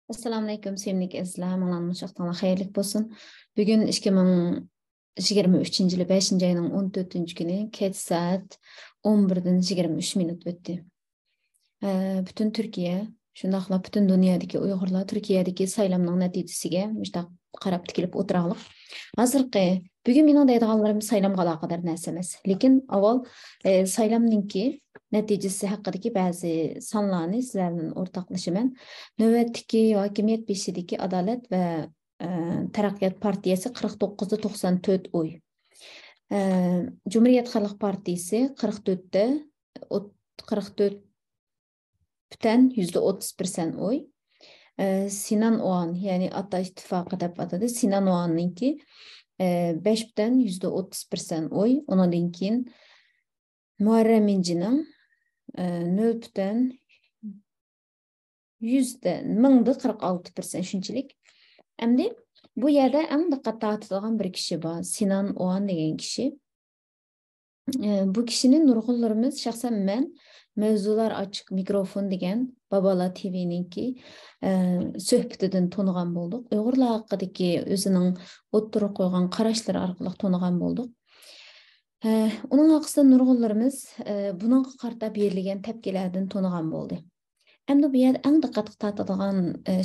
Assalamu alaykum sevimli izləyicilər, məlumat çatdığına xeyirlik bolsun. Bugün 2023 yılı 5. ayının 14. günü keç saat 11'den 23 minut ötdü. Bütün Türkiye, şundaqla bütün dünyadaki Uyg'urlar Türkiyədəki saylamның nəticəsiga müştaq qarab tikilib o'tiraqlıq. Hazırqı bugün mening deydiganlarim saylamga aloqador narsa emas, lekin avval saylamninki nəticəsi haqidagi ba'zi sonlarni sizlar bilan o'rtoqlashaman. Navbatdagi hokimiyat beshidagi Adolat va Taraqqiyot partiyasi 49-94 oy. Cumhuriyet Xalq partiyasi 44 buten %31 oy. Sinan Oğan, yani Ata İttifakı deb atadı. Sinan Oğan'ınki 5 buten %31 oy. Ondan keyin Muharrem İnce'nin 0 buten %46% şunchalik. Endi bu yerda eng diqqat tortadigan bir kishi bor. Sinan Oğan degan kishi. Bu kishini nurg'unlarimiz, shaxsan men Mevzular Açık Mikrofon degan Babala TV'ninki söhbetidan tonigan bolduq. Uyg'urlar haqidagi o'zining o'ttirib qo'ygan qarashlari orqali tonigan bolduq. Uning haqida nurg'unlarimiz buningga qarata berilgan tepkilardan tonigan bo'ldi. Endi bu yerda eng diqqat tortadigan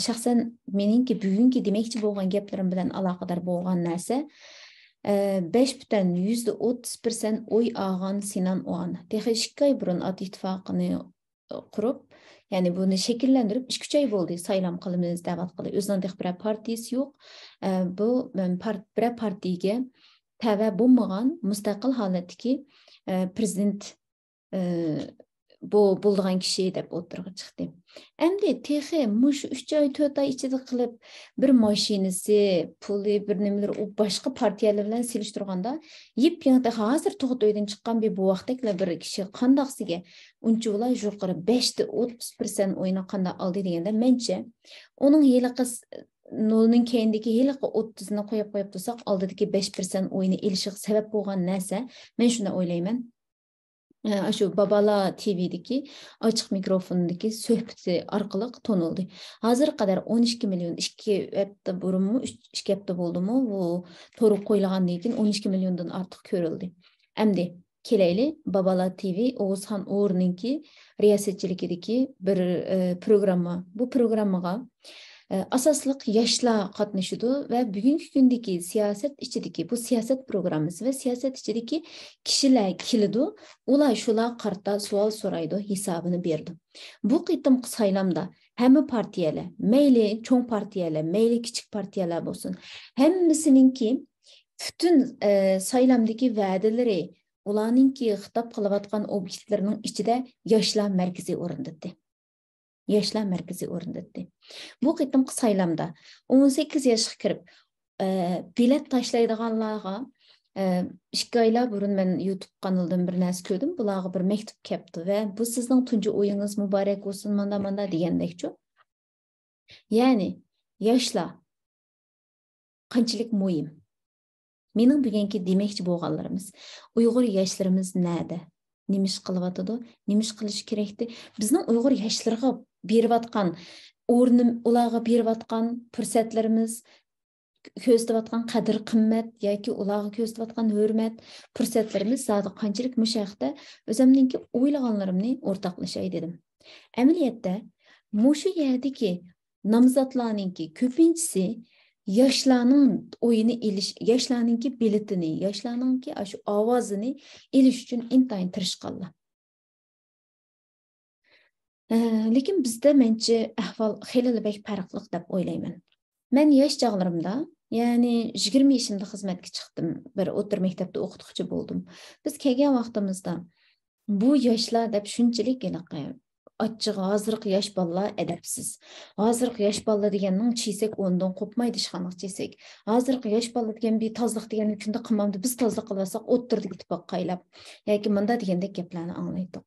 shaxsan meningki bugungi demoqchi bo'lgan gaplarim bilan aloqador bo'lgan narsa 5 buten %30% oy algan Sinan Oğan. Texi 2 ay burun At İttifakını kurup, yani bunu şekillendirip 2 ay oldu saylam qilimiz deb atqılı. Özünün bir partiyasi yo'q. Bu bir partiga tava bo'lmagan mustaqil holatdagi prezident bu bulduğan kişi deb o'tirg'i chiqdi. Endi texi mush 3 ay 4 ay ichida qilib bir mashinasi, puli, bir nimalar u boshqa partiyalar bilan selishtirganda yip-yangi hozir tug'ut uydan chiqqan bu vaqtdagila bir kishi qandaqsiga uncha yuqori 5'te 30% o'yini qanday oldi deganda mencha uning heliqi nolning keyindagi heliqi 30'ni qo'yib tursak oldidagi 5% o'yini elishiga sabab bo'lgan narsa, men shunday o'ylayman. Şu Babala TV'deki açık mikrofondaki söhbeti arkalık tonuldu. Hazır kadar 12 milyon, 2 hafta burun mu, 2 hafta oldu mu, bu toru koyulağın deyken 12 milyondan artık körüldü. Emdi keleyli Babala TV Oğuzhan Uğur'unki riyasetçilikideki bir programma. Bu programmaga asaslık yaşla katmışıdı ve bugünkü gündeki siyaset içindeki bu siyaset programımız ve siyaset içindeki kişiler kilidi olay şula kartta sual soraydı hesabını berdi. Bu qitim saylamda hem partiyalar, meyli çoğun partiyalar, meyli küçük partiyalar olsun, hemmisininki bütün saylamdaki vədiləri ularninki xitap qılıbatqan obyektlərinin içinde yaşlar merkezi orundadı. Yaşlar merkezi orundadı. Bu qitim saylamda 18 yaşa kirib bilet taşlaydiganlarga 2 aylar burun ben YouTube kanalından bir narsa ko'rdim. Bularga bir mektup kepti ve bu sizning tunji o'yingiz muborak bo'lsin manda degandekchu. Yani yaşlar qanchalik muhim. Mening bugungi demoqchi bo'lganlarimiz, Uyg'ur yoshlarimiz nada? Nimish qilyotidi? Nimish qilish kerakdi? Bizning Uyg'ur yoshlarga berayotgan o'rnim, ularga berayotgan fursatlarimiz, ko'zlayotgan qadr qimmat yoki ularga ko'zlayotgan hurmat fursatlarimiz zodi qanchalik mushaqda o'zimninki o'ylaganlarimni o'rtoqlashay dedim. Amaliyotda mushu yerdagi nomzodlarninki ko'pinchisi yaşlarının oyunu eliş, yaşlarınki biletini, yaşlarınki şu avazını eliş için intayın tırışqanlar. Lekin bizde mence ahval xeyli bek farqlıq deb o'ylayman. Men yosh chog'larimda, yani 20 yaşımda xizmatga chiqdim, bir o'tir maktabda o'qituvchi bo'ldim. Biz kelgan vaqtimizda bu yoshlar deb shunchalik açık hazırlık yaş balla edepsiz. Hazırlık yaş balla degenin çiysek ondan kopmaydı şanıq çiysek. Hazırlık yaş balla degen bir tazlık degenin üçünde qımamdı. Biz tazlık qılasak otturdik tıpak qaylap. Yaki manda degende geplerini anlaydık.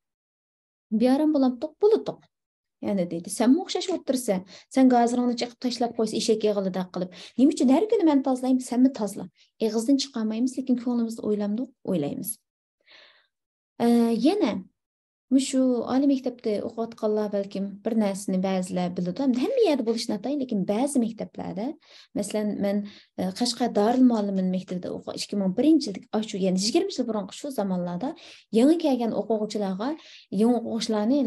Bir aram bulamdık, bulutuk. Yani dedi, sen mi okşaş otursa, sen gazırını çıkıp taşlap koysa işek eğilı da qılıp. Neyim için her günü ben tazlayayım, sen mi tazla? Eğizden çıkamayımız, lekin konuğumuzda oylamdık, oylayımız. Yine Şu ali mektepte o'qiyotganlar balkim bir narsani ba'zilar biladi. Hamma yerda bo'lishini aytaylik, lekin ba'zi maktablarda, masalan, men Qashqar Darul Muallimin maktabida 2001-yilda, shu yani 20 yil burungi shu zamonlarda yangi kelgan o'quvchilarga yangi o'quvchilarni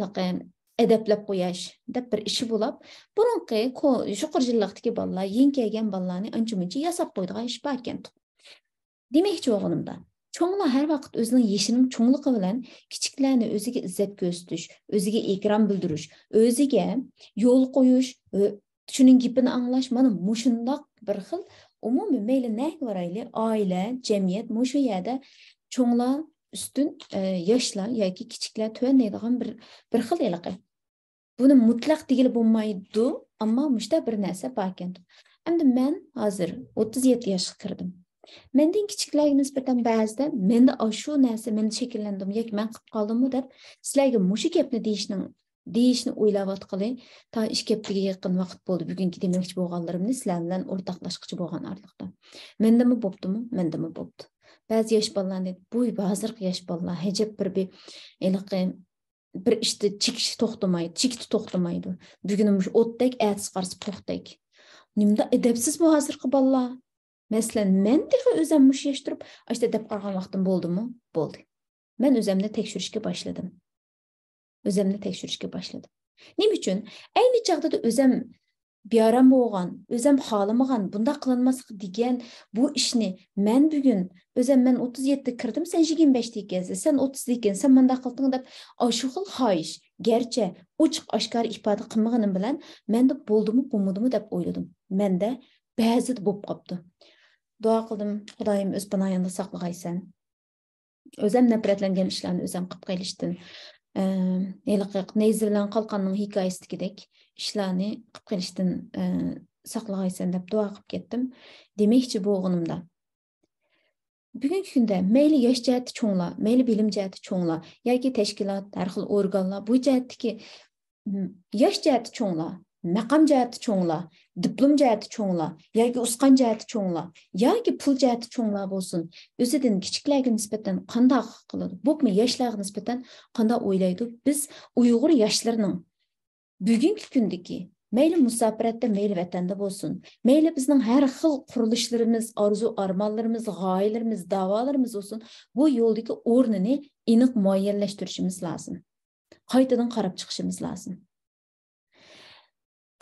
adablab qo'yish deb bir ishi bo'lib, burungi shu qirjilliqdagi bolalar, yangi kelgan bolalarni ancha-muncha yasab qo'ydigan ish bor ekan. Demakchi o'g'limda, cho'nglar har vaqt o'zining yeshining cho'ngligi bilan kichiklarni o'ziga izzat ko'rsatish, o'ziga ekran bildirish, o'ziga yo'l qo'yish, shuning gapini anglash, mana mushundoq bir xil umumiy mayli nega borayli, oila, jamiyat mushu yerda cho'nglar ustun yoshlar yoki kichiklar tuvanlaydigan bir xil iliqi. Buni mutlaq degili bo'lmaydi, ammo mushta bir narsa bor ekan. Endi men hozir 37 yoshga kirdim. Menden kichiklarga nisbatan ba'zida menda shu narsa menda shakllandim yoki men qilib qoldimmi deb sizlarga mushu gapni deyishni o'ylayotgani ta 2 haftaga yaqin vaqt bo'ldi. Bugungi demoqchi bo'lganlarimni sizlar bilan o'rtoqlashmoqchi bo'lgan arliqda. Mendami bo'ptimi? Mendami bo'pti. Ba'zi yosh bolalar dedi, bu hozirgi yosh bolalar hajab bir ishni chekiti to'xtamaydi. Bugun o'tdek, ertasi qarsi po'xdek. Nimda edepsiz bu hozirgi bolalar? Mesela men de özüm yaştırıp işte dep qargan vaqtim bo'ldi-mi? Bo'ldi. Men özümni tekshirishga boshladim. Nima uchun? Ayni chaqda özüm biyaram bo'lgan, özüm xolamagan, bunda qilinmaslik degan bu ishni men bugun men 37 kirdim, sen 25 ekansan, sen 30 ekansan, sen menda qilding deb shu xil xohish, garchi ochiq oshkor ifoda qilmaganim bilan menda bo'ldimi, bo'lmadimi deb o'yladim. Menda ba'zida bo'lib qopti. Dua qildim, Xudoyim o'z panoyingda saqlag'aysan. O'zim nafratlangan ishlarni o'zim qilib qo'yishdim. Neyzi bilan qalqonning hikoyasidagidek ishlarni qilib qo'yishdan saqlag'aysan deb dua qilib ketdim. Demakchi bu o'g'limda. Bugungi kunda mayli yosh jihati cho'nglar, mayli bilim jihati cho'nglar yoki tashkilot, har xil organlar bu jihatdagi yosh jihati cho'nglar, maqam jihati cho'nglar, diplom jihati cho'nglar, yoki usqan jihati cho'nglar, yoki pul jihati cho'nglar bo'lsin, o'zidan kichiklarga nisbatan qanday qiladi? Bo'pmi yoshlarga nisbatan qanday o'ylaydi? Biz Uyg'ur yoshlarining bugungi kundagi mayli musofiratda, mayli vatanda bo'lsin, mayli bizning har xil qurilishlarimiz, orzu armonlarimiz, g'oyalarimiz, da'volarimiz bo'lsin, bu yo'ldagi o'rnini aniq muayyanlashtirishimiz lozim. Qaytadan qarab chiqishimiz lozim.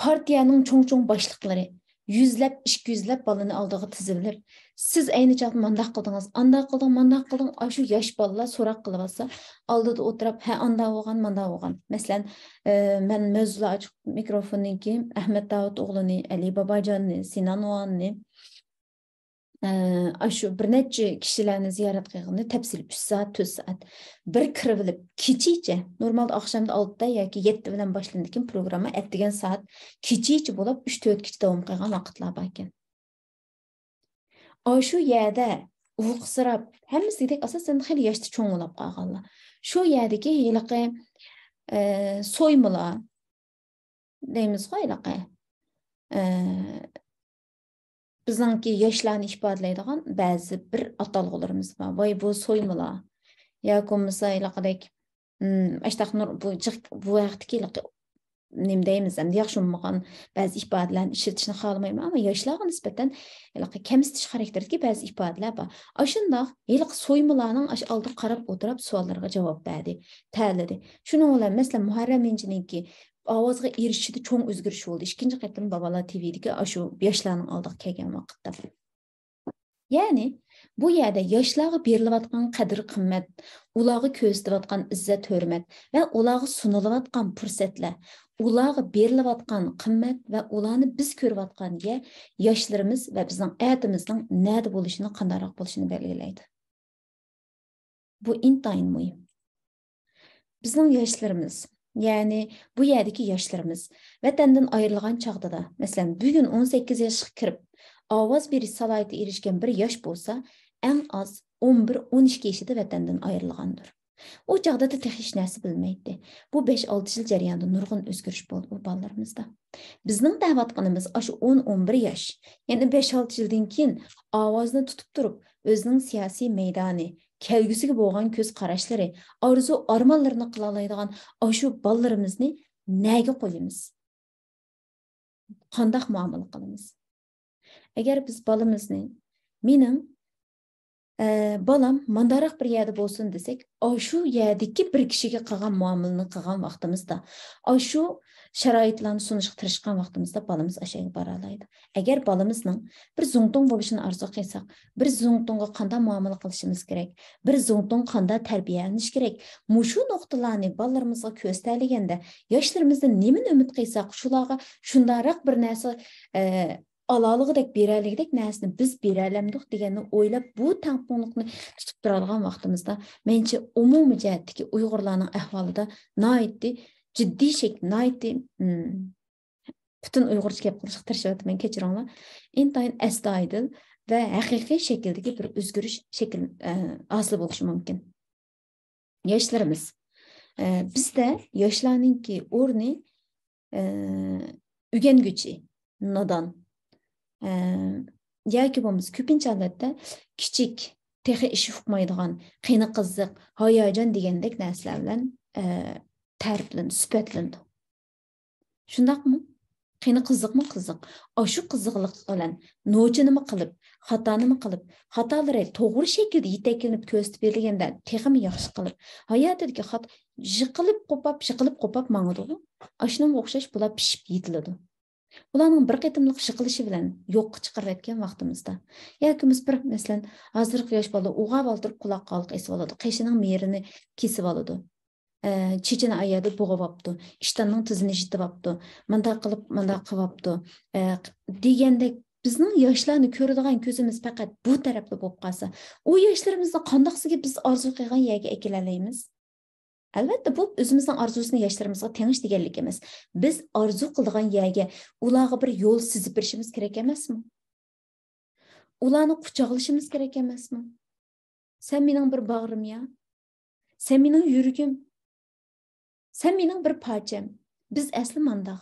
Partiyaning cho'ng-cho'ng boshliqlari 100lab, 200lab balani oldiga tizilib, siz ayni chaqda mandaq qildingiz, andaq qilding, shu yosh bolalar so'roq qilib olsa, oldida o'tirib, ha andaq bo'lgan, mandaq bo'lgan. Masalan, men mavzular ochiq mikrofonniki Ahmad Davud o'g'lini, Ali Babajonni, Sinan o'g'lini shu bir necha kishilarni ziyorat qilganda tafsil 3 soat, 4 soat bir kirib kechicha, normalda oqshomda 6 da yoki 7 bilan boshlanadigan programma ertagan soat kechicha bo'lib 3-4 kecha davom qilgan vaqtlar bor ekan. Shu yerda uqsirab, hammasidek asosan xil yoshda cho'ngilib qolganlar. Shu yerdagi hiliqi so'ymalar deymiz-ku, hiliqi bizningki yoshlarni ifodalaydigan ba'zi bir atalg'ularimiz bor. Voy bu so'ymalar. Yoki misolaqadek bu vaqtdagi nima deymiz, endi yaxshi bo'lmagan ba'zi ifodalarni ishlatishni xohlamayman, ammo yoshlarga nisbatan kamsitish xarakterdagi ba'zi ifodalar bor. Shundoq so'ymalarning oldiga qarab o'tirib savollarga javob berdi, ta'lidi. Shuning bilan masalan Muharram Injiniki ovozga erishishida cho'ng o'zgarish bo'ldi. Ikkinchi qatim Babalar TV'dagi shu yoshlarning oldiga kelgan vaqtda. Ya'ni bu yerda yoshlarga berilayotgan qadr-qimmat, ularga ko'rsatilayotgan izzat-hurmat va ularga sunilayotgan fursatlar, ularga berilayotgan qimmat va ularni biz ko'rayotgan yoshlarimiz va bizning hayotimizning nada bo'lishini, qandayroq bo'lishini belgilaydi. Bu intayin muhim. Bizning yoshlarimiz, ya'ni bu yerdagi yoshlarimiz vatandan ayrilgan chog'da, masalan, bugun 18 yoshga kirib, ovoz berish salohiyatiga erishgan bir yosh bo'lsa, eng az 11-12 yoshida vatandan ayrilgandir. O chog'da hech narsa bilmaydi. Bu 5-6 yil jarayonida nurg'un o'zgarish bo'ldi bu bolalarimizda. Bizning da'vatqanimiz shu 10-11 yosh, ya'ni 5-6 yildan keyin ovozni tutib turib, o'zining siyosiy maydoni kelgüsüge bo'lgan ko'z qarashlari, arzu armonlarini qila oladigan shu bolalarimizni nega qo'yamiz? Qanday muomala qilamiz? Agar biz bolamizni mening balam mandaraq bir yerda bo'lsin desek, shu yerdagi bir kishiga qilgan muomalani qilgan vaqtimizda, shu sharoitlarni sunishga tirishgan vaqtimizda balamiz aşağıya bora oladi. Agar balamizning bir zungtong bo'lishini orzu qilsak, bir zungtongga qanday muomala qilishimiz kerak, bir zungtong qanday tarbiyalanish kerak, mushu nuqtalarni balalarimizga ko'rsatilganda, yoshlarimizni nimani umid qilsak, shularga shundaroq bir narsa alalıqdek berəlikdek nəsini biz berələmdik deganni o'ylab bu tampонлыкны tutib turadigan vaqtimizda menimcha umumiy jihatdagi Uyg'urlarning ahvolida noiti jiddiy shekilda noiti butun Uyg'urcha gap qilishga tirishyapman, kechiringlar. Intayin astoydil va haqiqiy shakldagi bir o'zgarish shakl hosil bo'lishi mumkin. Yoshlarimiz bizda yoshlarningki o'rni o'rganguvchi, nodon yoki bo'lmasa ko'pincha holatda kichik, texi ishi uqmaydigan, qiyni qiziq, hayajon degandek narsalar bilan ta'riflandi, sifatlandi. Shundaqmi? Qiyni qiziqmi qiziq. Shu qiziqlik bilan no'chinimi qilib, xatonimi qilib, xatolari to'g'ri shaklda yetaklanib ko'rsatib berilganda texmi yaxshi qilib, hayotidagi jiqilib qopab mangadi. Shunga o'xshash bular pishib yetiladi. Ularning bir qitimliq shiqilishi bilan yo'qqa chiqarayotgan vaqtimizda yoki biz bir masalan hozirgi yosh bola o'g'ab oltirib quloqqa olib esib oladi, qishining merini kesib oladi, chechini ayadi bo'g'ibapti, ishtonning tizini jitibapti, mandaq qilyapti degandek bizning yoshlarni ko'radigan ko'zimiz faqat bu tarafda bo'lib qolsa, u yoshlarimizni qandoqsiga biz orzu qilgan yerga ekilalaymiz? Albatta bu o'zimizning arzusini yoshlarimizga tengish deganlik emas. Biz arzu qilgan yerga ularga bir yo'l sizib berishimiz kerak emasmi? Ularni quchoqlashimiz kerak emasmi? Sen mening bir bag'rim ya. Sen mening yuragim. Sen mening bir parcham. Biz asli mandaq.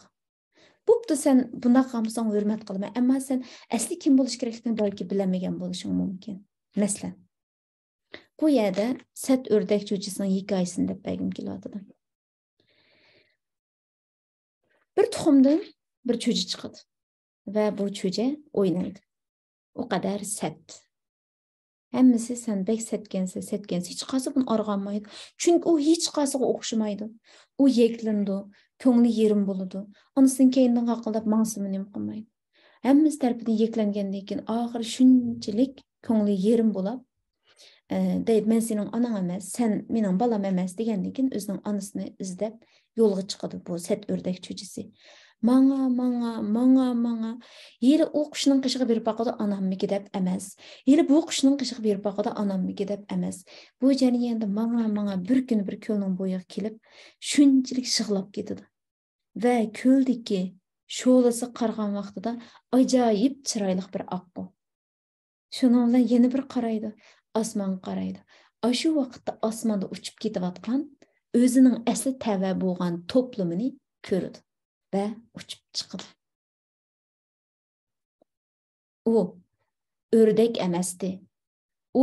Bo'pti, sen bunday qilmasang hurmat qilma, ammo sen asli kim bo'lish kerakligini balki bilmagan bo'lishing mumkin. Masalan, bu yerda sat o'rdak cho'chisining hikoyasini deb bergim keladi. Bir tuxumdan bir cho'cha chiqadi va bu cho'cha o'ynaydi. O qadar sat. Hammasi sen bek satgansa, hech qaysi buni arg'anmaydi. Chunki u hech qaysiga o'xshamaydi. U yeklindi, ko'ngli yerim bo'ladi. Onasining keyindan qaqillab mangsimini nima qilmaydi. Hammasi tarafidan yeklangandan keyin oxiri shunchalik ko'ngli yerim bo'lib deydi, men sening onang emas, sen mening balam emas degandan keyin o'zining onasini izlab yo'lga chiqadi bu sat o'rdak cho'chisi. Manga. Yeri o qushning qishig'i berib baqadi onammiki deb emas. Yeri bu qushning qishig'i berib baqadi onammiki deb emas. Bu jarayonda manga bir kun bir ko'lning bo'yiga kelib, shunchalik shig'lab ketadi. Va ko'ldagi sho'lasi qargan vaqtida ajoyib chiroyli bir oqqu. Shuning bilan yana bir qaraydi, osmon qaraydi. Shu vaqtda osmonda uchib ketayotgan o'zining asli tava bo'lgan to'plamini ko'radi va uchib chiqadi. U o'rdak emasdi.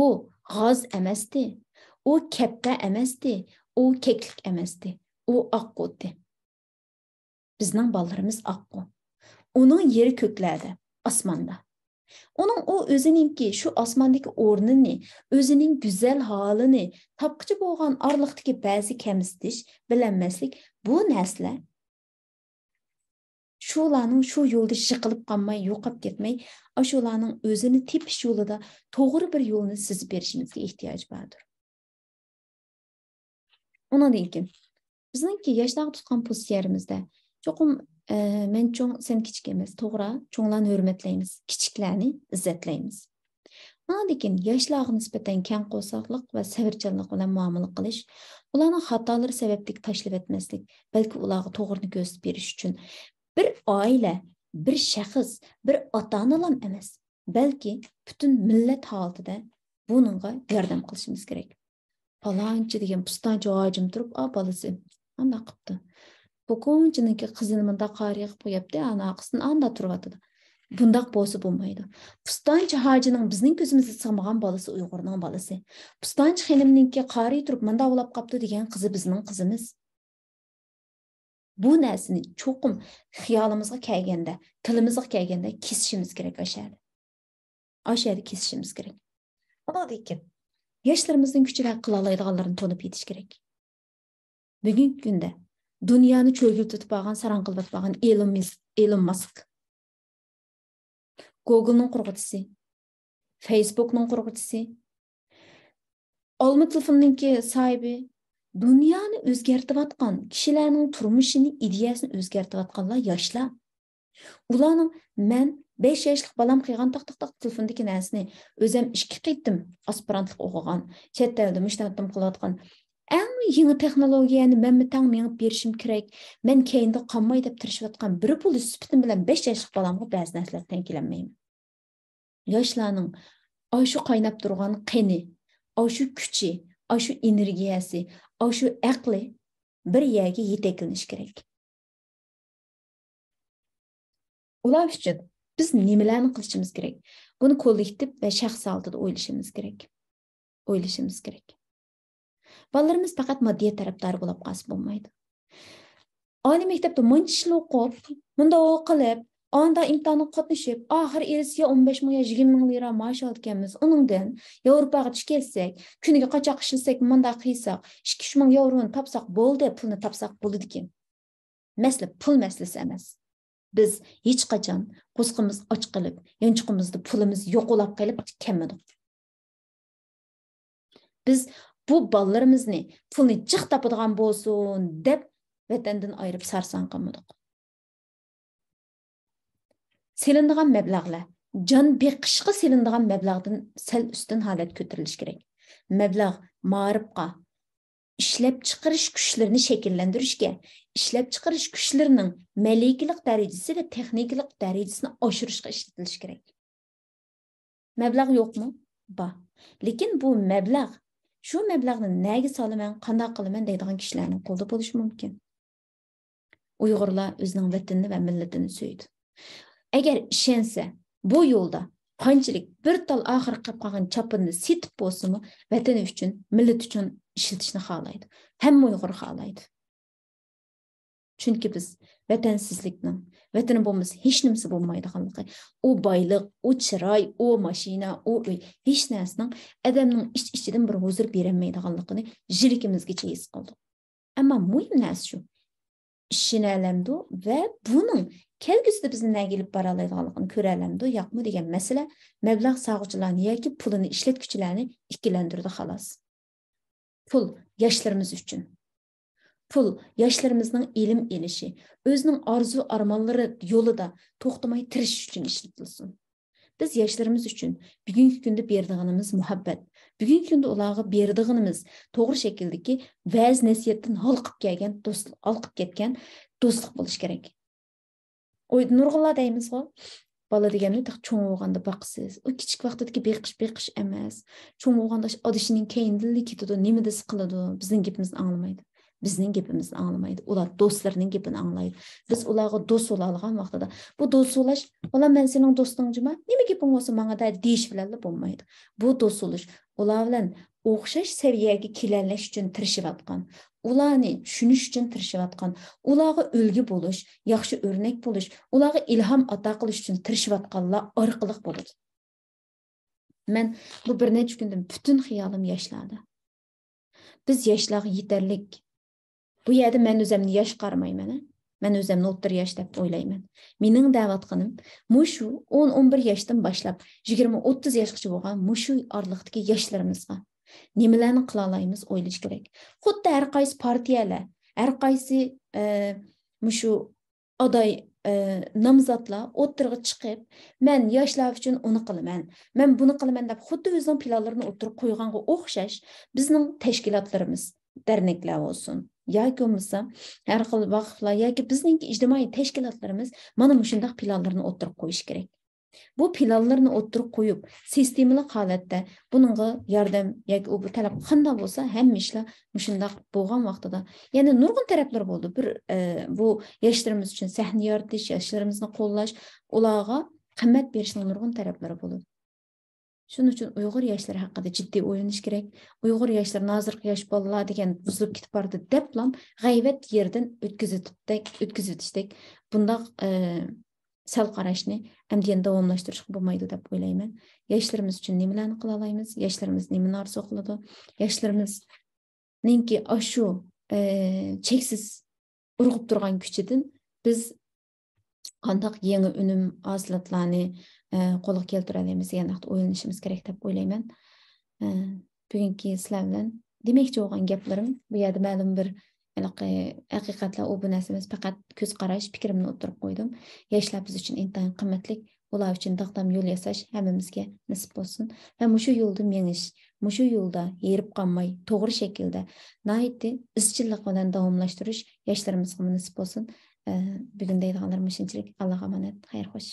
U g'oz emasdi. U kappa emasdi. U keklik emasdi. U oqqudi. Bizning bolalarimiz oqqu. Uning yeri ko'klarda, osmonda. Onun o özününki şu osmondagi o'rnini, o'zining go'zal holini, topqichi bo'lgan orliqdagi ba'zi kamsitish, bilinmaslik bu narsalar shularning shu yo'lda shiqilib qolmay, yo'qolib ketmay, shularning o'zini tepish yo'lida to'g'ri bir yo'lni sizib berishimizga ehtiyoj bordir. Undan keyin bizningki yoshlar tutgan pozitsiyarimizda cho'qim men cho'ng, sen kichik emas, to'g'ri, cho'nglarni hurmatlaymiz, kichiklarni izzatlaymiz. Undan keyin yoshlarga nisbatan keng qo'saqlik va sabrchanlik bilan muomala qilish, ularning xatolari sababli tashlab etmaslik, balki ularga to'g'rini ko'rsatib berish uchun bir oila, bir shaxs, bir ota-onalar emas, balki butun millat holatida buningga yordam qilishimiz kerak. Falonchi degan pustonchi hojim turib, bolasi anda qilibdi. Bu ko'nchiniki qizini munda qariga qo'yibdi, ana qizini anda turibdi Bundaq bolsa bolmaydı. Pustançı hacının bizning ko'zimizga sig'magan bolasi Uyg'urning bolasi. Pustançı xonimninki qari turib manda avlab qapti degan qizi bizning qizimiz. Bu narsani cho'qim xiyolimizga kelganda, tilimizga kelganda kesishimiz kerak ashadi. Ashadi kesishimiz kerak. Bunaqa yoshlarımızın kuchida qila oladiganlarini to'nib yetish kerak. Bugungi kunda dunyoni cho'g'iltib olgan, saran qilib olgan Elon Musk, Google'ning qurg'uvchisi, Facebook'ning qurg'uvchisi, olma telefonninki sahibi, dunyoni o'zgartirib atgan, kishilarning turmushini, ideyasini o'zgartirib atganlar yoshlar. Ularning men 5 yoshlik balam qilgan taq telefondagi narsani o'zim 2 qitim aspirantlik o'qigan, chet elda mushtatim qilayotgan eng yangi texnologiyani men tang mengib berishim kerak. Men keyinda qolmay deb tirishayotgan bir pul sifatim bilan 5 yoshlik balamga ba'zi narsalar tenkilanmayman. Yoshlarning shu qaynab turgan qini, shu kuchi, shu energiyasi, shu aqli bir yerga yetaklanish kerak. Ular uchun biz nimalarni qilishimiz kerak? Buni kollektiv va shaxsiy oldida o'ylashimiz kerak. Bolalarimiz faqat maddiyat tarafdori bo'lib qolsa bo'lmaydi. Oliy maktabda muncha o'qib, bunda o'qilib, onda imtihonga qatnashib, oxir erisiga 15 ming yo 20 ming lira maosh olganmiz. Uningdan Yevropaga tushib kelsak, kuniga qancha ishlasak, munda qiysak, 2-3 ming yevroni topsak bo'ldi, pulni topsak bo'ladi ekan. Masala pul masalasi emas. Biz hech qachon qo'sqimiz och qilib, yanchiqimizda pulimiz yo'qolib qolib kelmadik. Biz bu bolalarimizni pulni jiq topadigan bo'lsin deb vatandan ayirib sarson qilmadik. Selindigan mablag'lar, jon beqishga selindigan mablag'dan sal ustun holat ko'tarilish kerak. Mablag' ma'rifga, ishlab chiqarish kuchlarini shakllantirishga, ishlab chiqarish kuchlarining malakalik darajasi va texnikalik darajasini oshirishga ishlatilish kerak. Mablag' yo'qmi? Bor. Lekin bu mablag' shu mablag'ni nega solaman, qanday qilaman deydigan kishilarning qo'lda bo'lishi mumkin. Uyg'urlar o'zining vatanini va millatini so'ydi. Agar ishonsa, bu yo'lda qanchalik bir tal oxir qilib qolgan chopinni setib bo'lsa-mu, vatani uchun, millat uchun ishlatishni xohlaydi. Hamma Uyg'ur xohlaydi. Chunki biz vatansizlikning, vatani bo'lmasa hech nimasi bo'lmaydiganligi, u boylik, u chiroy, u mashina, u uy, hech narsaning odamning ichidan bir huzur bermaydiganligini jilikimizgacha his qildik. Ammo muhim narsa shu. Ishinalamdi va buning kelgusida bizni nega kelib bora oladiganligini ko'ralamdi, yo'qmi degan masala mablag' sog'uvchilarni yoki pulini ishlatuvchilarni ikkilantirdi xolos. Pul yoshlarimiz uchun. Pul yoshlarimizning ilm elishi, o'zining orzu armonlari yo'lida to'xtamay tirishish uchun ishlatilsin. Biz yoshlarimiz uchun bugungi kunda berdiganimiz muhabbat, bugungi kunda ularga berdiganimiz to'g'ri shakldagi va'z nasihatdan halqib ketgan do'stlik bo'lish kerak. Nurg'ullar deymiz-ku, bola degani cho'ng bo'lganda boqsiz. U kichik vaqtdagi beqish emas. Cho'ng bo'lganda odishining keyindili ketadi, nima desa qiladi, bizning gapimizni anglamaydi. Bizning gapimizni anglamaydi. Ular do'stlarining gapini anglaydi. Biz ularga do'st bo'la olgan vaqtida bu do'st bo'lish, "Ola men sening do'stingjima, nima gaping bo'lsa menga da" deyish bilan bo'lmaydi. Bu do'st bo'lish, ular bilan o'xshash saviyaga kelalash uchun tirishayotgan, ularni tushunish uchun tirishayotgan, ularga ulgu bo'lish, yaxshi o'rnak bo'lish, ularga ilhom ato qilish uchun tirishayotganlar orqali bo'ladi. Men bu bir necha kundan butun xiyolim yoshlarda. Biz yoshlarga yetarlik. Bu yerda men o'zimni yosh qaramayman. Men o'zimni o'rta yosh deb o'ylayman. Mening da'vatqinim mushu 10-11 yoshdan boshlab 20-30 yoshgacha bo'lgan mushu oraliqdagi yoshlarimizga nimalarni qila olamiz o'ylash kerak. Xuddi har qaysi partiyalar, har qaysi mushu aday nomzodlar o'tirg'i chiqib, men yoshlar uchun uni qilaman, men buni qilaman deb xuddi o'zining planlarini o'tirib qo'yganga o'xshash bizning tashkilotlarimiz, derneklar bo'lsin, yoki bo'lmasa har xil vaqtlar yoki bizning ijtimoiy tashkilotlarimiz mana shunday planlarni o'tirib qo'yish kerak. Bu planlarni o'tirib qo'yib, sistemli holatda buningga yordam yoki u talab qanday bo'lsa, hamma ishlar shunday bo'lgan vaqtida, ya'ni nurg'un taraflar bo'ldi. Bir bu yoshlarimiz uchun sahna yaratish, yoshlarimizni qo'llash, ularga qimmat berishning nurg'un taraflari bo'ladi. Shuning uchun Uyg'ur yoshlari haqida jiddiy o'ylanish kerak. Uyg'ur yoshlar nozirki yosh bolalar degan buzilib ketib bordi deblam g'ayvat yerdan o'tkazitishdik. Bundaq sal qarashni amdiyan davomlashtirishga bo'lmaydi deb o'ylayman. Yoshlarimiz uchun nimalarni qila olamiz? Yoshlarimiz nimani orzu qiladi? Yoshlarimizningki shu cheksiz urg'ib turgan kuchidan biz qandaq yangi unum hosilotlarni qo'lga keltira olamiz degan o'ylanishimiz kerak deb o'ylayman. Bugungi sizlar bilan demoqchi bo'lgan gaplarim bu yerda ma'lum bir haqiqatlar u bu narsamiz faqat ko'z qarash fikrimni o'tirib qo'ydim. Yoshlar biz uchun intayin qimmatli, ular uchun daqdam yo'l yasash hammamizga nasib bo'lsin va mushu yo'lda menish, mushu yo'lda yerib qolmay to'g'ri shaklda nihoyatda izchillik bilan davomlashtirish yoshlarimizga nasib bo'lsin. Bugun deydiganlarim shunchalik. Allohga omonat, xayr xo'sh.